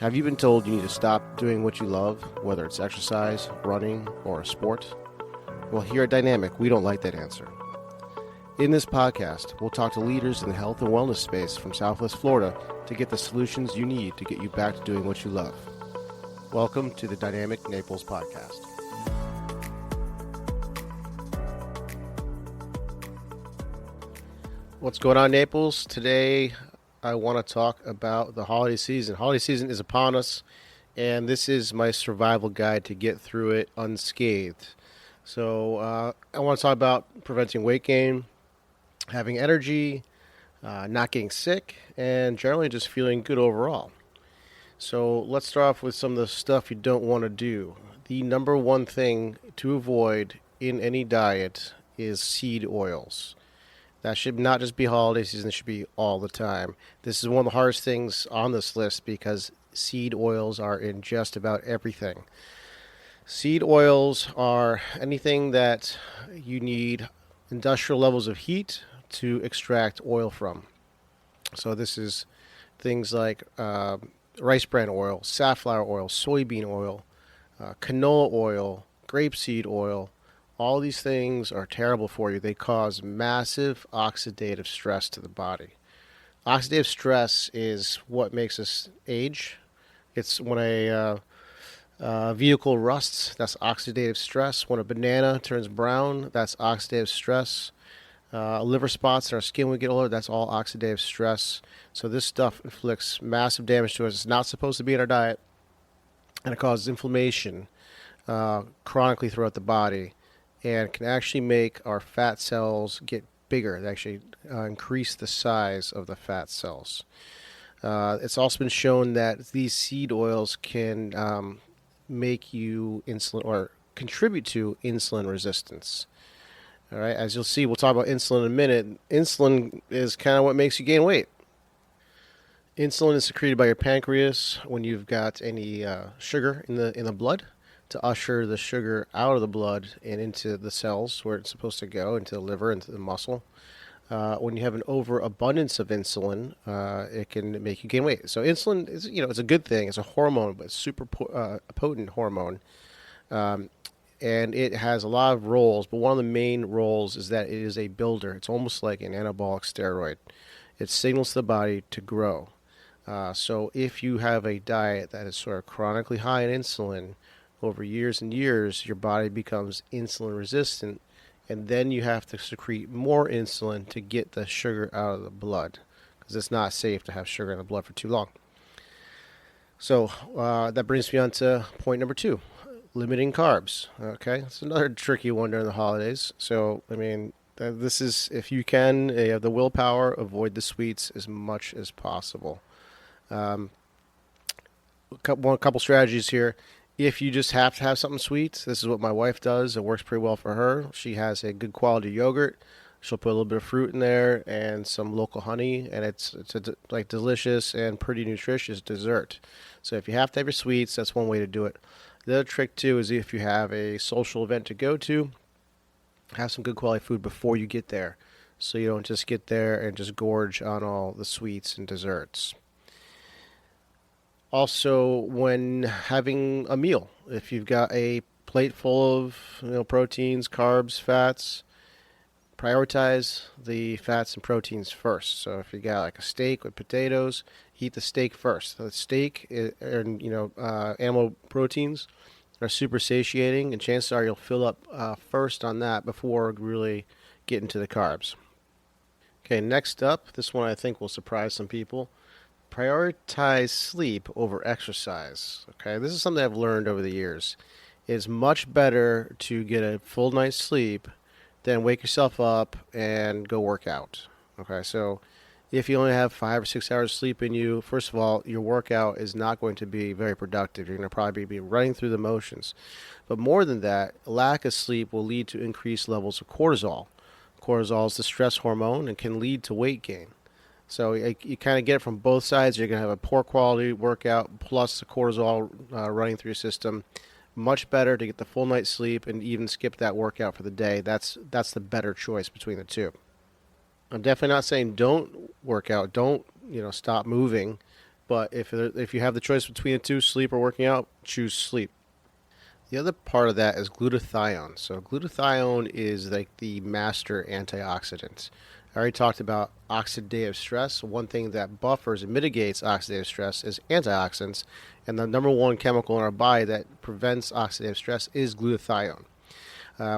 Have you been told you need to stop doing what you love, whether it's exercise, running, or a sport? Well, here at Dynamic, we don't like that answer. In this podcast, we'll talk to leaders in the health and wellness space from Southwest Florida to get the solutions you need to get you back to doing what you love. Welcome to the Dynamic Naples Podcast. What's going on, Naples? Today, I want to talk about the holiday season. Holiday season is upon us, and this is my survival guide to get through it unscathed. So I want to talk about preventing weight gain, having energy, not getting sick, and generally just feeling good overall. So let's start off with some of the stuff you don't want to do. The number one thing to avoid in any diet is seed oils. That should not just be holiday season, it should be all the time. This is one of the hardest things on this list because seed oils are in just about everything. Seed oils are anything that you need industrial levels of heat to extract oil from. So this is things like rice bran oil, safflower oil, soybean oil, canola oil, grapeseed oil. All these things are terrible for you. They cause massive oxidative stress to the body. Oxidative stress is what makes us age. It's when a vehicle rusts, that's oxidative stress. When a banana turns brown, that's oxidative stress. Liver spots in our skin when we get older, that's all oxidative stress. So this stuff inflicts massive damage to us. It's not supposed to be in our diet, and it causes inflammation chronically throughout the body, and can actually make our fat cells get bigger. They actually increase the size of the fat cells. It's also been shown that these seed oils can make you insulin or contribute to insulin resistance. All right, as you'll see, we'll talk about insulin in a minute. Insulin is kind of what makes you gain weight. Insulin is secreted by your pancreas when you've got any sugar in the blood, to usher the sugar out of the blood and into the cells where it's supposed to go, into the liver, into the muscle. When you have an overabundance of insulin, it can make you gain weight. So insulin is, it's a good thing. It's a hormone, but it's super potent hormone. And it has a lot of roles, but one of the main roles is that it is a builder. It's almost like an anabolic steroid. It signals to the body to grow. So if you have a diet that is sort of chronically high in insulin, over years and years, your body becomes insulin resistant, and then you have to secrete more insulin to get the sugar out of the blood, because it's not safe to have sugar in the blood for too long. So that brings me on to point number 2, limiting carbs. Okay, it's another tricky one during the holidays. So, this is, if you can, you have the willpower, avoid the sweets as much as possible. A couple strategies here. If you just have to have something sweet, this is what my wife does. It works pretty well for her. She has a good quality yogurt. She'll put a little bit of fruit in there and some local honey, and it's a delicious and pretty nutritious dessert. So if you have to have your sweets, that's one way to do it. The other trick too is if you have a social event to go to, have some good quality food before you get there, so you don't just get there and just gorge on all the sweets and desserts. Also, when having a meal, if you've got a plate full of proteins, carbs, fats, prioritize the fats and proteins first. So if you got like a steak with potatoes, eat the steak first. The steak and animal proteins are super satiating, and chances are you'll fill up first on that before really getting to the carbs. Okay, next up, this one I think will surprise some people. Prioritize sleep over exercise. Okay, this is something I've learned over the years. It's much better to get a full night's sleep than wake yourself up and go work out. Okay, so if you only have 5 or 6 hours of sleep in you, first of all, your workout is not going to be very productive. You're going to probably be running through the motions. But more than that, lack of sleep will lead to increased levels of cortisol. Cortisol is the stress hormone and can lead to weight gain. So you kind of get it from both sides. You're going to have a poor quality workout plus the cortisol running through your system. Much better to get the full night's sleep and even skip that workout for the day. That's the better choice between the two. I'm definitely not saying don't work out, don't stop moving, But if you have the choice between the two, sleep or working out, choose sleep. The other part of that is glutathione. So glutathione is like the master antioxidant. I already talked about oxidative stress. One thing that buffers and mitigates oxidative stress is antioxidants, and the number one chemical in our body that prevents oxidative stress is glutathione.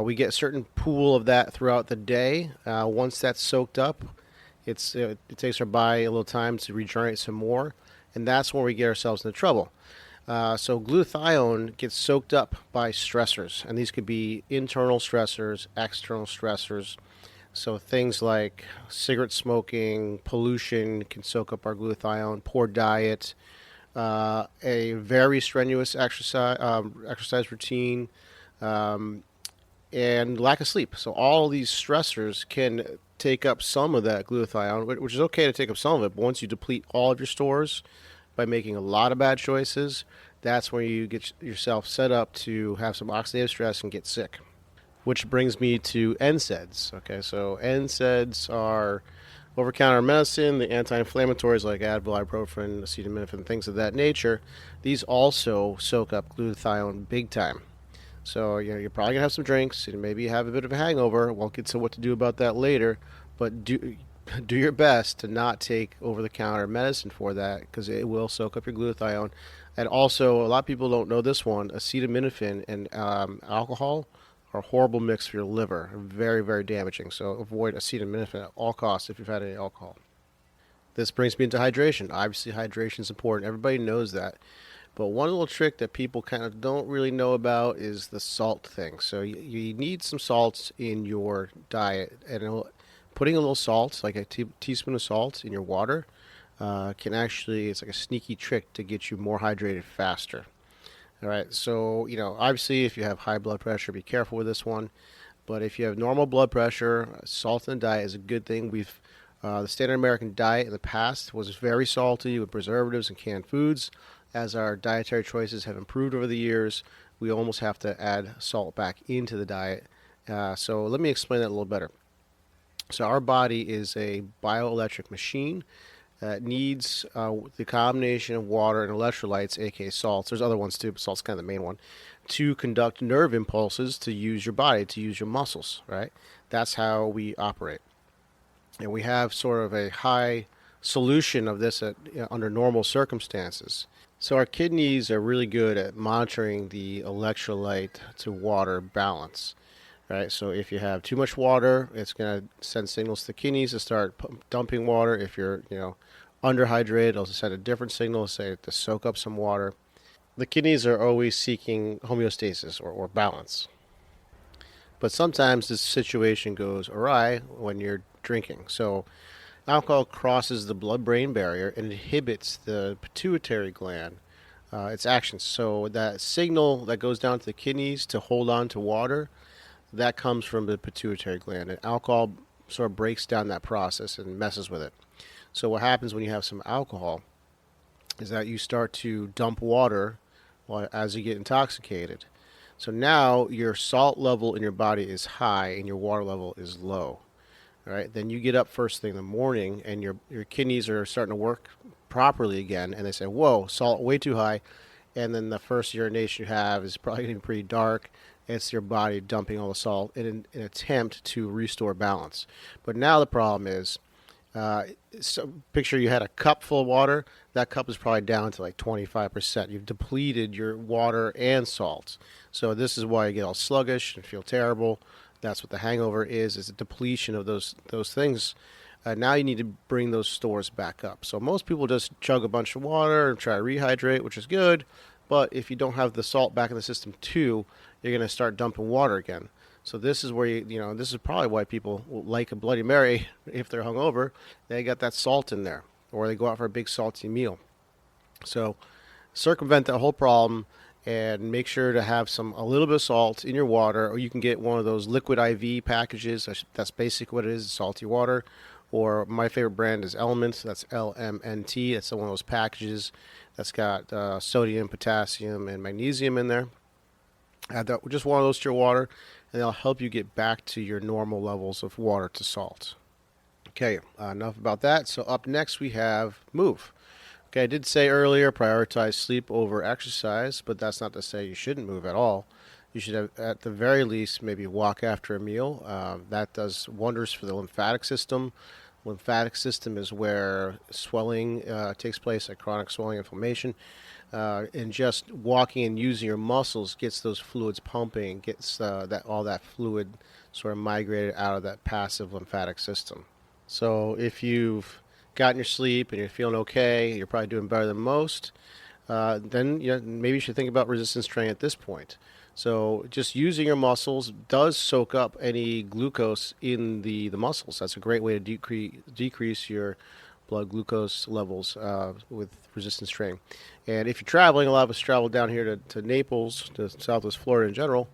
We get a certain pool of that throughout the day. Once that's soaked up, it takes our body a little time to regenerate some more, and that's when we get ourselves into trouble. So glutathione gets soaked up by stressors, and these could be internal stressors, external stressors. So things like cigarette smoking, pollution can soak up our glutathione, poor diet, a very strenuous exercise routine, um, and lack of sleep. So all these stressors can take up some of that glutathione, which is okay to take up some of it, but once you deplete all of your stores by making a lot of bad choices, that's when you get yourself set up to have some oxidative stress and get sick. Which brings me to NSAIDs. Okay, so NSAIDs are over-the-counter medicine, the anti-inflammatories like Advil, ibuprofen, acetaminophen, things of that nature. These also soak up glutathione big time. So you're probably gonna have some drinks and maybe have a bit of a hangover. We'll get to what to do about that later, but do your best to not take over-the-counter medicine for that because it will soak up your glutathione. And also, a lot of people don't know this one: acetaminophen and alcohol are a horrible mix for your liver. Very, very damaging. So avoid acetaminophen at all costs if you've had any alcohol. This brings me into hydration. Obviously, hydration is important. Everybody knows that. But one little trick that people kind of don't really know about is the salt thing. So you need some salts in your diet, and putting a little salt, like a teaspoon of salt in your water, can actually, it's like a sneaky trick to get you more hydrated faster. All right, so obviously, if you have high blood pressure, be careful with this one. But if you have normal blood pressure, salt in the diet is a good thing. The standard American diet in the past was very salty with preservatives and canned foods. As our dietary choices have improved over the years, we almost have to add salt back into the diet. So let me explain that a little better. So our body is a bioelectric machine that needs the combination of water and electrolytes, aka salts. There's other ones too, but salt's kind of the main one, to conduct nerve impulses to use your body, to use your muscles, right? That's how we operate. And we have sort of a high solution of this under normal circumstances. So our kidneys are really good at monitoring the electrolyte to water balance, right? So if you have too much water, it's going to send signals to the kidneys to start dumping water. If you're, underhydrated, it'll send a different signal, say to soak up some water. The kidneys are always seeking homeostasis or balance. But sometimes this situation goes awry when you're drinking. So alcohol crosses the blood-brain barrier and inhibits the pituitary gland, its actions. So that signal that goes down to the kidneys to hold on to water, that comes from the pituitary gland. And alcohol sort of breaks down that process and messes with it. So what happens when you have some alcohol is that you start to dump water as you get intoxicated. So now your salt level in your body is high and your water level is low. All right, then you get up first thing in the morning and your kidneys are starting to work properly again, and they say, whoa, salt way too high. And then the first urination you have is probably going to be pretty dark. It's your body dumping all the salt in an attempt to restore balance. But now the problem is, so picture you had a cup full of water. That cup is probably down to like 25%. You've depleted your water and salt. So this is why you get all sluggish and feel terrible. That's what the hangover is a depletion of those things. Now you need to bring those stores back up. So most people just chug a bunch of water and try to rehydrate, which is good. But if you don't have the salt back in the system too, you're going to start dumping water again. So this is where this is probably why people like a Bloody Mary if they're hungover. They got that salt in there, or they go out for a big salty meal. So circumvent that whole problem and make sure to have a little bit of salt in your water, or you can get one of those liquid IV packages. That's basically what it is, salty water. Or my favorite brand is Element. That's LMNT. That's one of those packages that's got sodium, potassium, and magnesium in there. Add just one of those to your water, and they'll help you get back to your normal levels of water to salt. Okay, enough about that. So up next we have move. Okay, I did say earlier prioritize sleep over exercise, but that's not to say you shouldn't move at all. You should have, at the very least, maybe walk after a meal. That does wonders for the lymphatic system. Lymphatic system is where swelling takes place, like chronic swelling, inflammation, and just walking and using your muscles gets those fluids pumping, gets that all that fluid sort of migrated out of that passive lymphatic system. So if you've gotten your sleep and you're feeling okay, you're probably doing better than most. Then maybe you should think about resistance training at this point. So just using your muscles does soak up any glucose in the muscles. That's a great way to decrease your blood glucose levels with resistance training. And if you're traveling, a lot of us travel down here to Naples, to Southwest Florida in general.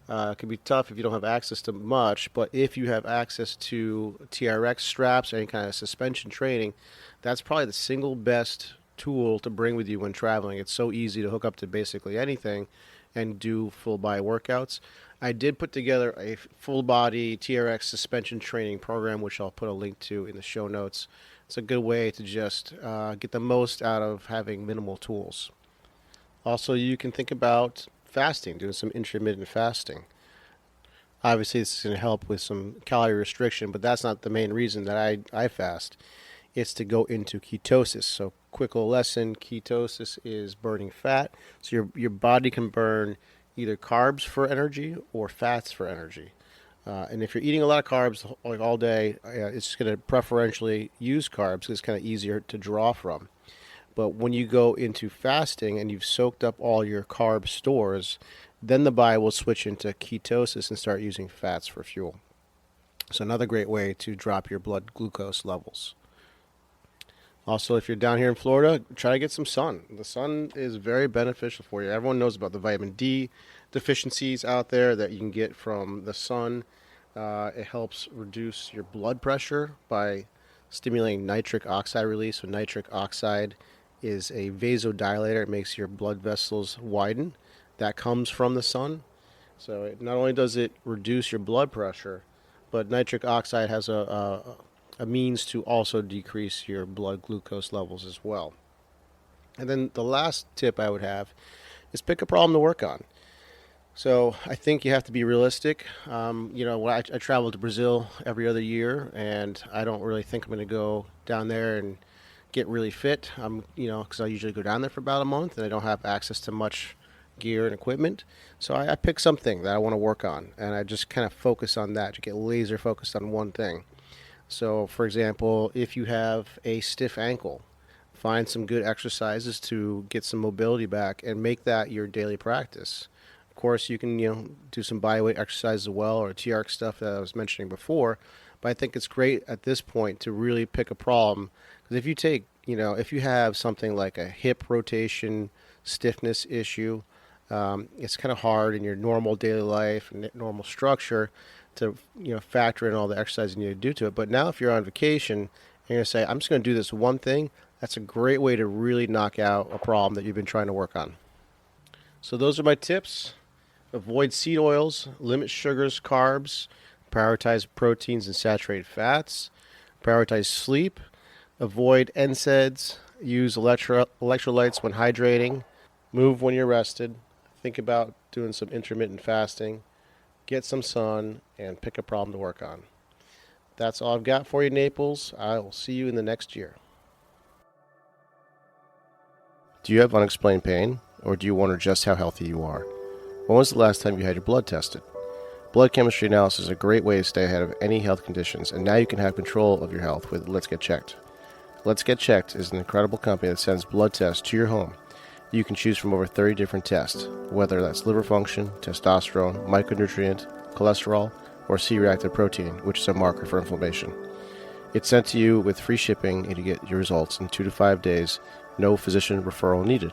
It can be tough if you don't have access to much, but if you have access to TRX straps or any kind of suspension training, that's probably the single best tool to bring with you when traveling. It's so easy to hook up to basically anything and do full body workouts. I did put together a full body TRX suspension training program, which I'll put a link to in the show notes. It's a good way to just get the most out of having minimal tools. Also, you can think about fasting, doing some intermittent fasting. Obviously, this is going to help with some calorie restriction, but that's not the main reason that I fast. It's to go into ketosis. So, quick little lesson, ketosis is burning fat. So your body can burn either carbs for energy or fats for energy. And if you're eating a lot of carbs like all day, it's going to preferentially use carbs because it's kind of easier to draw from. But when you go into fasting and you've soaked up all your carb stores, then the body will switch into ketosis and start using fats for fuel. So another great way to drop your blood glucose levels. Also, if you're down here in Florida, try to get some sun. The sun is very beneficial for you. Everyone knows about the vitamin D deficiencies out there that you can get from the sun. It helps reduce your blood pressure by stimulating nitric oxide release. So nitric oxide is a vasodilator. It makes your blood vessels widen. That comes from the sun. So not only does it reduce your blood pressure, but nitric oxide has a means to also decrease your blood glucose levels as well. And then the last tip I would have is pick a problem to work on. So I think you have to be realistic. I travel to Brazil every other year, and I don't really think I'm going to go down there and get really fit. Because I usually go down there for about a month, and I don't have access to much gear and equipment. So I pick something that I want to work on, and I just kind of focus on that, to get laser focused on one thing. So, for example, if you have a stiff ankle, find some good exercises to get some mobility back and make that your daily practice. Of course, you can do some bodyweight exercises as well, or TRX stuff that I was mentioning before. But I think it's great at this point to really pick a problem, because if you have something like a hip rotation stiffness issue, it's kind of hard in your normal daily life and normal structure to factor in all the exercise you need to do to it. But now if you're on vacation and you're going to say, I'm just going to do this one thing, that's a great way to really knock out a problem that you've been trying to work on. So those are my tips. Avoid seed oils, limit sugars, carbs, prioritize proteins and saturated fats, prioritize sleep, avoid NSAIDs, use electrolytes when hydrating, move when you're rested, think about doing some intermittent fasting, get some sun, and pick a problem to work on. That's all I've got for you, Naples. I will see you in the next year. Do you have unexplained pain, or do you wonder just how healthy you are? When was the last time you had your blood tested? Blood chemistry analysis is a great way to stay ahead of any health conditions, and now you can have control of your health with Let's Get Checked. Let's Get Checked is an incredible company that sends blood tests to your home. You can choose from over 30 different tests, whether that's liver function, testosterone, micronutrient, cholesterol, or C-reactive protein, which is a marker for inflammation. It's sent to you with free shipping, and you get your results in 2 to 5 days, no physician referral needed.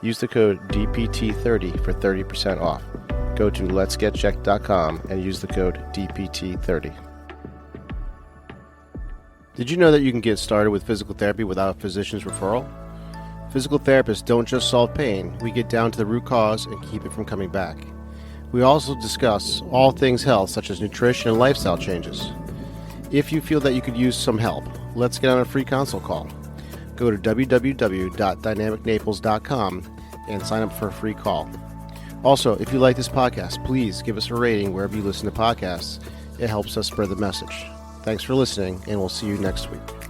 Use the code DPT30 for 30% off. Go to letsgetchecked.com and use the code DPT30. Did you know that you can get started with physical therapy without a physician's referral? Physical therapists don't just solve pain, we get down to the root cause and keep it from coming back. We also discuss all things health, such as nutrition and lifestyle changes. If you feel that you could use some help, let's get on a free consult call. go to www.dynamicnaples.com and sign up for a free call. Also, if you like this podcast, please give us a rating wherever you listen to podcasts. It helps us spread the message. Thanks for listening, and we'll see you next week.